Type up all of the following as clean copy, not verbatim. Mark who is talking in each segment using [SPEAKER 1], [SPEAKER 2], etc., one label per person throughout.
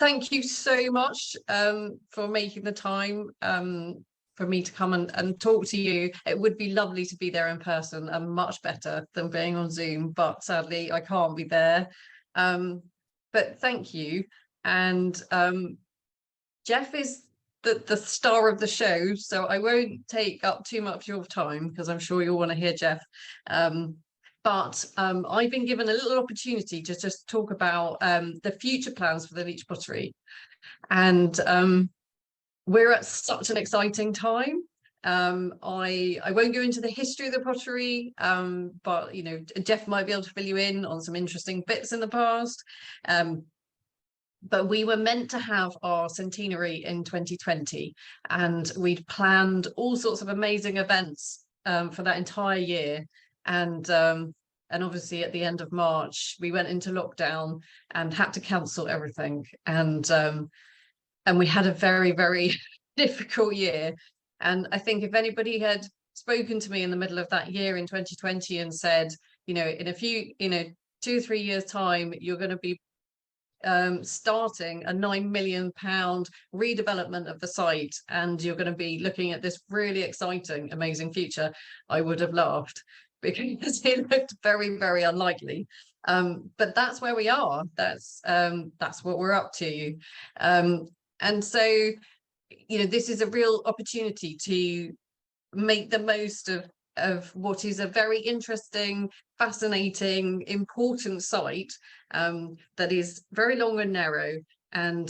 [SPEAKER 1] thank you so much for making the time for me to come and talk to you. It would be lovely to be there in person and much better than being on Zoom, but sadly I can't be there. But thank you. And Jeff is the star of the show, so I won't take up too much of your time because I'm sure you'll want to hear Jeff. But I've been given a little opportunity to just talk about the future plans for the Leach Pottery. And we're at such an exciting time. I won't go into the history of the pottery, but Jeff might be able to fill you in on some interesting bits in the past. But we were meant to have our centenary in 2020, and we'd planned all sorts of amazing events for that entire year. And obviously at the end of March, we went into lockdown and had to cancel everything. And we had a very, very difficult year. And I think if anybody had spoken to me in the middle of that year in 2020 and said, in a few, 2 or 3 years time, you're going to be starting a £9 million redevelopment of the site, and you're going to be looking at this really exciting, amazing future, I would have laughed, because it looked very, very unlikely. But that's where we are. That's what we're up to. And so, this is a real opportunity to make the most of what is a very interesting, fascinating, important site that is very long and narrow, and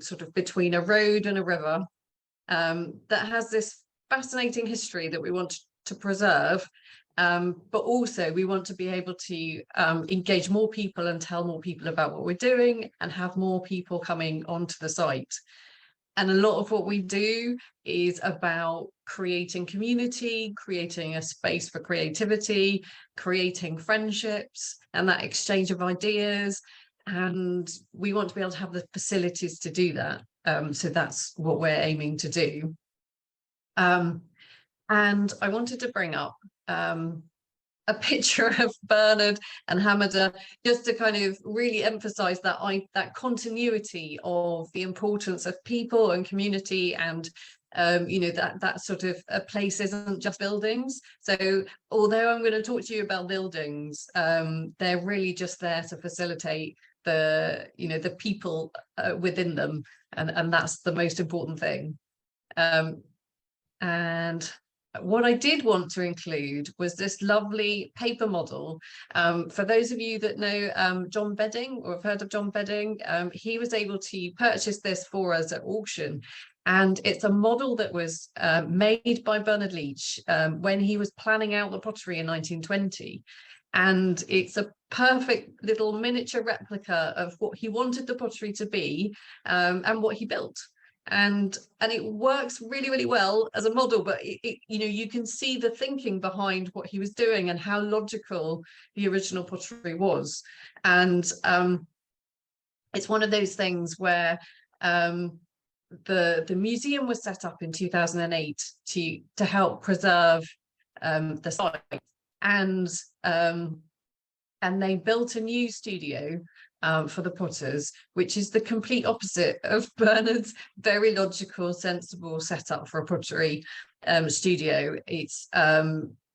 [SPEAKER 1] sort of between a road and a river, that has this fascinating history that we want to preserve, but also we want to be able to engage more people and tell more people about what we're doing and have more people coming onto the site. And a lot of what we do is about creating community, creating a space for creativity, creating friendships and that exchange of ideas. And we want to be able to have the facilities to do that. So that's what we're aiming to do. And I wanted to bring up a picture of Bernard and Hamada, just to kind of really emphasize that continuity of the importance of people and community, and that sort of a place isn't just buildings. So although I'm going to talk to you about buildings, they're really just there to facilitate the people within them, and that's the most important thing. And what I did want to include was this lovely paper model. For those of you that know John Bedding or have heard of John Bedding, he was able to purchase this for us at auction. And it's a model that was made by Bernard Leach when he was planning out the pottery in 1920. And it's a perfect little miniature replica of what he wanted the pottery to be, and what he built. And it works really, really well as a model, but you can see the thinking behind what he was doing and how logical the original pottery was. And it's one of those things where the museum was set up in 2008 to help preserve the site, and they built a new studio for the potters, which is the complete opposite of Bernard's very logical, sensible setup for a pottery studio.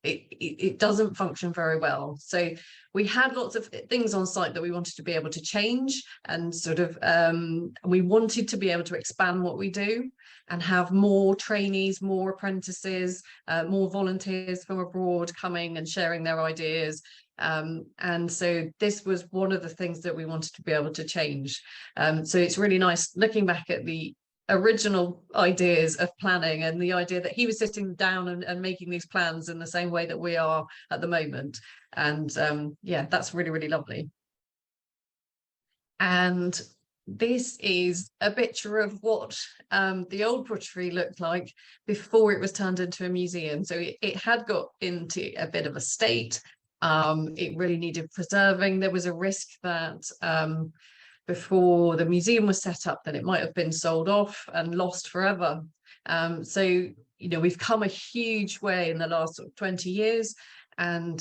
[SPEAKER 1] It doesn't function very well. So we had lots of things on site that we wanted to be able to change, and sort of we wanted to be able to expand what we do and have more trainees, more apprentices, more volunteers from abroad coming and sharing their ideas. And so this was one of the things that we wanted to be able to change. So it's really nice looking back at the original ideas of planning, and the idea that he was sitting down and making these plans in the same way that we are at the moment. And yeah, that's really, really lovely. And this is a picture of what the old pottery looked like before it was turned into a museum. So it had got into a bit of a state. It really needed preserving. There was a risk that before the museum was set up, that it might have been sold off and lost forever. So we've come a huge way in the last 20 years, and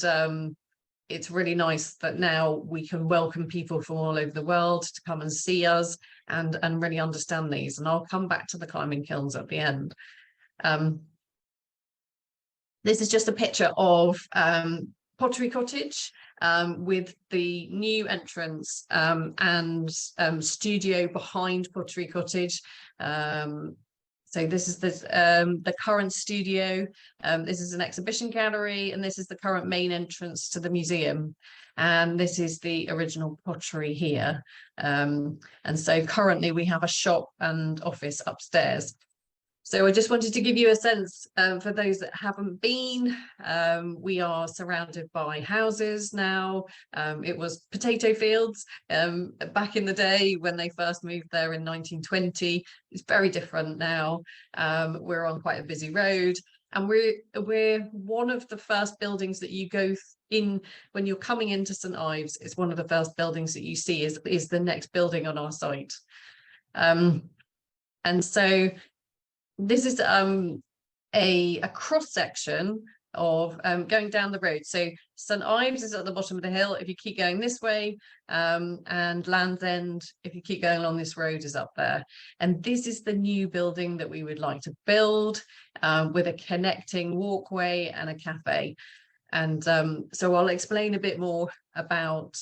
[SPEAKER 1] it's really nice that now we can welcome people from all over the world to come and see us and really understand these. And I'll come back to the climbing kilns at the end. This is just a picture of Pottery Cottage with the new entrance and studio behind Pottery Cottage. So this is the current studio. This is an exhibition gallery, and this is the current main entrance to the museum. And this is the original pottery here. And so currently we have a shop and office upstairs. So I just wanted to give you a sense for those that haven't been. We are surrounded by houses now. It was potato fields back in the day when they first moved there in 1920. It's very different now. We're on quite a busy road, and we're one of the first buildings that you go in when you're coming into St Ives. It's one of the first buildings that you see is the next building on our site. And so this is a cross section of going down the road. So St Ives is at the bottom of the hill if you keep going this way, and Land's End, if you keep going along this road, is up there. And this is the new building that we would like to build with a connecting walkway and a cafe. And so I'll explain a bit more about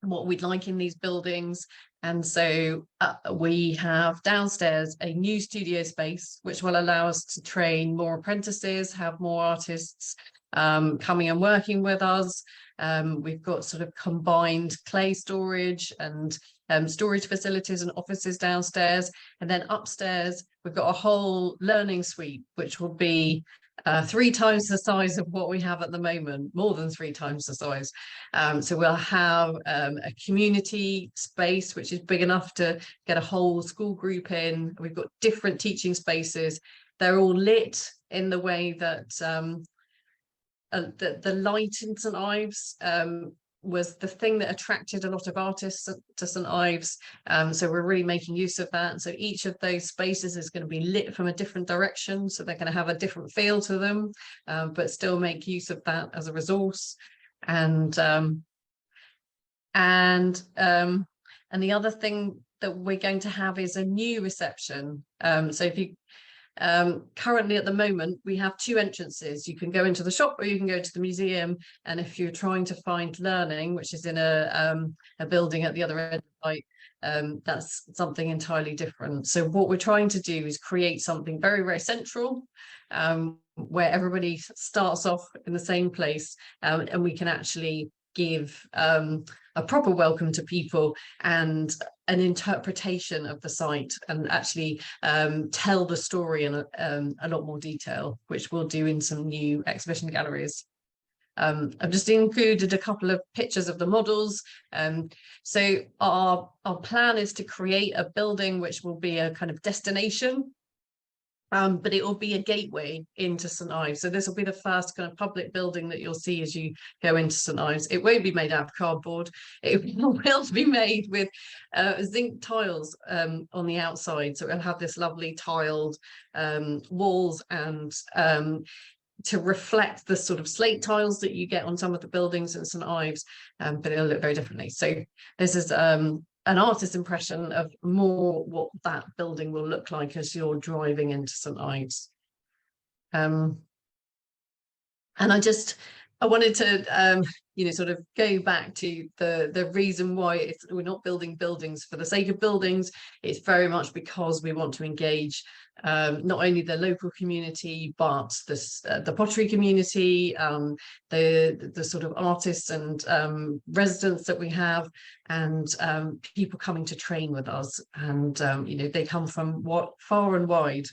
[SPEAKER 1] what we'd like in these buildings. And so we have downstairs a new studio space, which will allow us to train more apprentices, have more artists coming and working with us. We've got sort of combined clay storage and storage facilities and offices downstairs. And then upstairs, we've got a whole learning suite, which will be 3 times the size of what we have at the moment, more than 3 times the size. So we'll have a community space, which is big enough to get a whole school group in. We've got different teaching spaces. They're all lit in the way that the light in St Ives was the thing that attracted a lot of artists to St Ives. So we're really making use of that. So each of those spaces is going to be lit from a different direction. So they're going to have a different feel to them, but still make use of that as a resource. And the other thing that we're going to have is a new reception. So if you currently at the moment we have 2 entrances. You can go into the shop or you can go to the museum, and if you're trying to find learning, which is in a building at the other end of the site, that's something entirely different. So what we're trying to do is create something very, very central, where everybody starts off in the same place, and we can actually give a proper welcome to people and an interpretation of the site, and actually tell the story in a lot more detail, which we'll do in some new exhibition galleries. I've just included a couple of pictures of the models. So our plan is to create a building which will be a kind of destination, but it will be a gateway into St Ives. So this will be the first kind of public building that you'll see as you go into St Ives. It won't be made out of cardboard. It will be made with zinc tiles on the outside. So it'll have this lovely tiled walls, and to reflect the sort of slate tiles that you get on some of the buildings in St Ives, but it'll look very differently. So this is an artist's impression of more what that building will look like as you're driving into St Ives. And I wanted to sort of go back to the reason why we're not building buildings for the sake of buildings. It's very much because we want to engage not only the local community, but the pottery community, the sort of artists and residents that we have, and people coming to train with us. And they come from far and wide.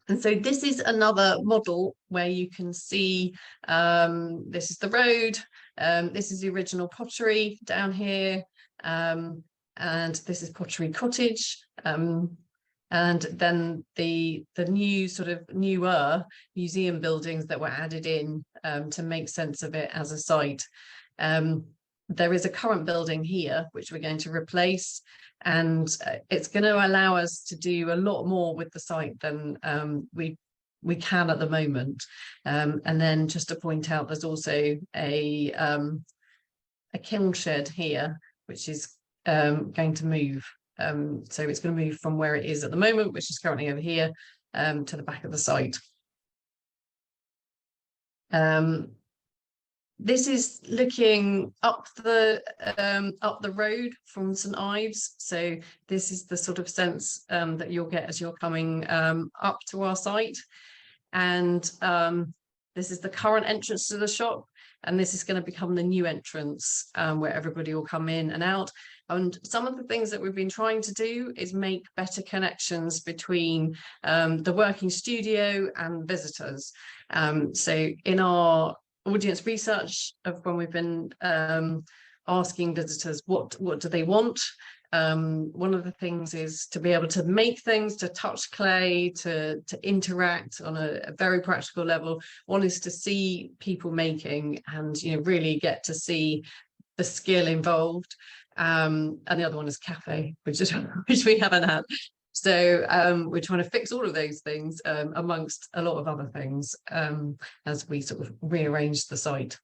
[SPEAKER 1] And so this is another model where you can see, this is the road, this is the original pottery down here, and this is Pottery Cottage, and then the new sort of newer museum buildings that were added in to make sense of it as a site. There is a current building here which we're going to replace, and it's going to allow us to do a lot more with the site than we we can at the moment. And then just to point out, there's also a kiln shed here, which is going to move. So it's going to move from where it is at the moment, which is currently over here, to the back of the site. This is looking up the road from St Ives. So this is the sort of sense that you'll get as you're coming up to our site. And this is the current entrance to the shop. And this is going to become the new entrance where everybody will come in and out. And some of the things that we've been trying to do is make better connections between the working studio and visitors. So in our audience research of when we've been asking visitors what do they want, one of the things is to be able to make things, to touch clay, to interact on a very practical level. One is to see people making and really get to see the skill involved, and the other one is cafe, which we haven't had. So we're trying to fix all of those things amongst a lot of other things as we sort of rearrange the site.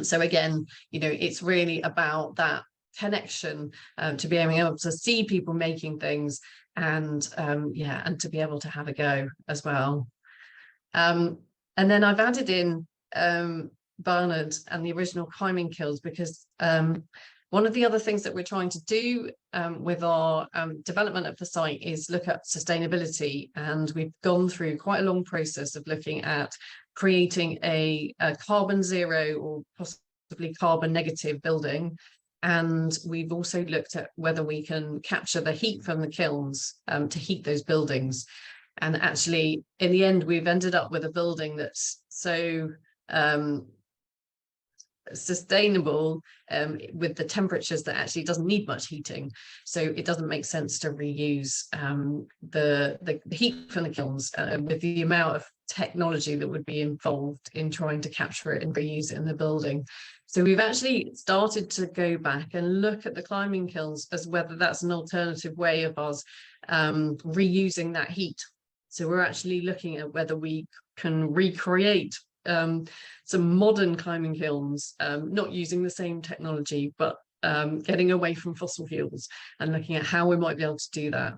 [SPEAKER 1] So again, it's really about that connection, to be able to see people making things and and to be able to have a go as well. And then I've added in Barnard and the original climbing kilns because one of the other things that we're trying to do with our development of the site is look at sustainability, and we've gone through quite a long process of looking at creating a carbon zero or possibly carbon negative building. And we've also looked at whether we can capture the heat from the kilns to heat those buildings. And actually, in the end, we've ended up with a building that's so sustainable with the temperatures that actually doesn't need much heating. So it doesn't make sense to reuse the heat from the kilns with the amount of technology that would be involved in trying to capture it and reuse it in the building. So we've actually started to go back and look at the climbing kilns as whether that's an alternative way of us reusing that heat. So we're actually looking at whether we can recreate some modern climbing kilns, not using the same technology, but getting away from fossil fuels and looking at how we might be able to do that.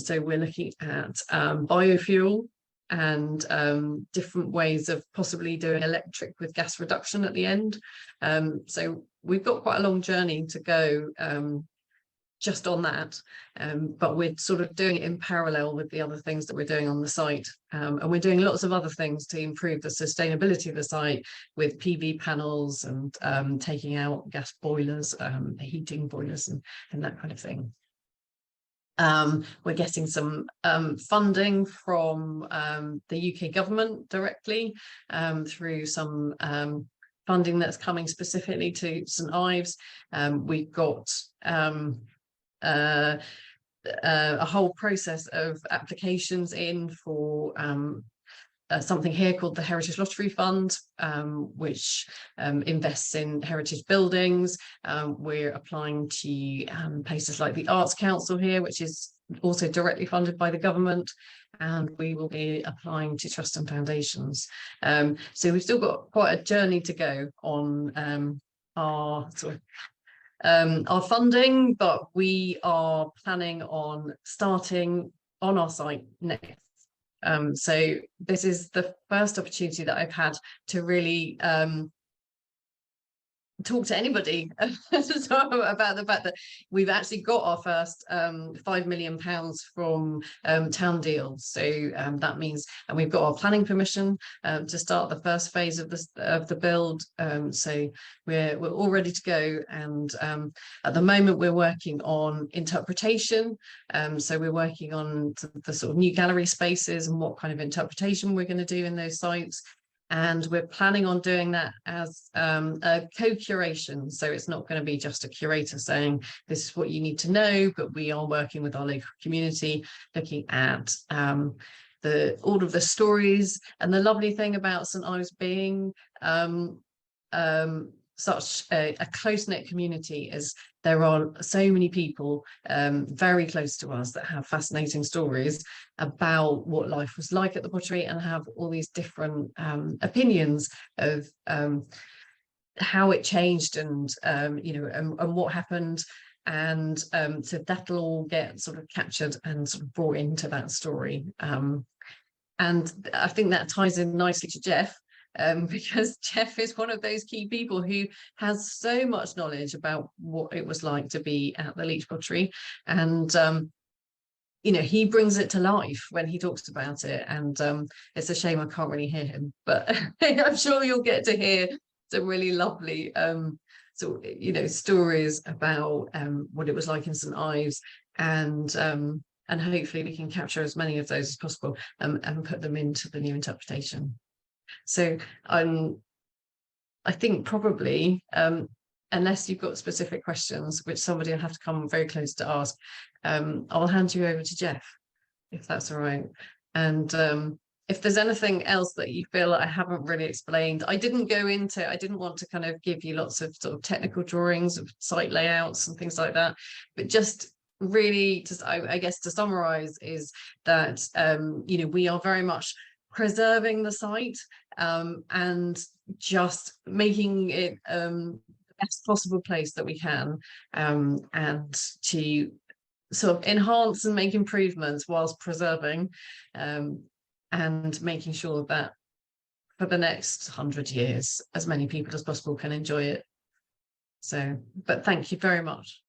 [SPEAKER 1] So we're looking at biofuel and different ways of possibly doing electric with gas reduction at the end. So we've got quite a long journey to go just on that, but we're sort of doing it in parallel with the other things that we're doing on the site, and we're doing lots of other things to improve the sustainability of the site with PV panels and taking out gas boilers, heating boilers and that kind of thing. We're getting some funding from the UK government directly through some funding that's coming specifically to St Ives. We've got a whole process of applications in for something here called the Heritage Lottery Fund, which invests in heritage buildings. We're applying to places like the Arts Council here, which is also directly funded by the government, and we will be applying to trust and foundations. So we've still got quite a journey to go on our sort of our funding, but we are planning on starting on our site next. So this is the first opportunity that I've had to really talk to anybody about the fact that we've actually got our first £5 million from town deals. So that means, and we've got our planning permission to start the first phase of the build. So we're all ready to go, and at the moment we're working on interpretation. So we're working on the sort of new gallery spaces and what kind of interpretation we're going to do in those sites. And we're planning on doing that as a co-curation. So it's not going to be just a curator saying, this is what you need to know, but we are working with our local community, looking at all of the stories. And the lovely thing about St Ives being such a close-knit community, as there are so many people very close to us that have fascinating stories about what life was like at the pottery, and have all these different opinions of how it changed, and you know, and what happened. And so that'll all get sort of captured and sort of brought into that story. And I think that ties in nicely to Jeff, because Jeff is one of those key people who has so much knowledge about what it was like to be at the Leach Pottery. And you know, he brings it to life when he talks about it. And it's a shame I can't really hear him, but I'm sure you'll get to hear some really lovely so, you know, stories about what it was like in St Ives. And hopefully we can capture as many of those as possible, and put them into the new interpretation. So I think probably, unless you've got specific questions, which somebody will have to come very close to ask, I'll hand you over to Jeff, if that's all right. And if there's anything else that you feel I haven't really explained, I didn't want to kind of give you lots of sort of technical drawings of site layouts and things like that, but just really just, I guess, to summarize, is that you know, we are very much preserving the site, and just making it the best possible place that we can, and to sort of enhance and make improvements whilst preserving, and making sure that for the next 100 years, as many people as possible can enjoy it. So, but thank you very much.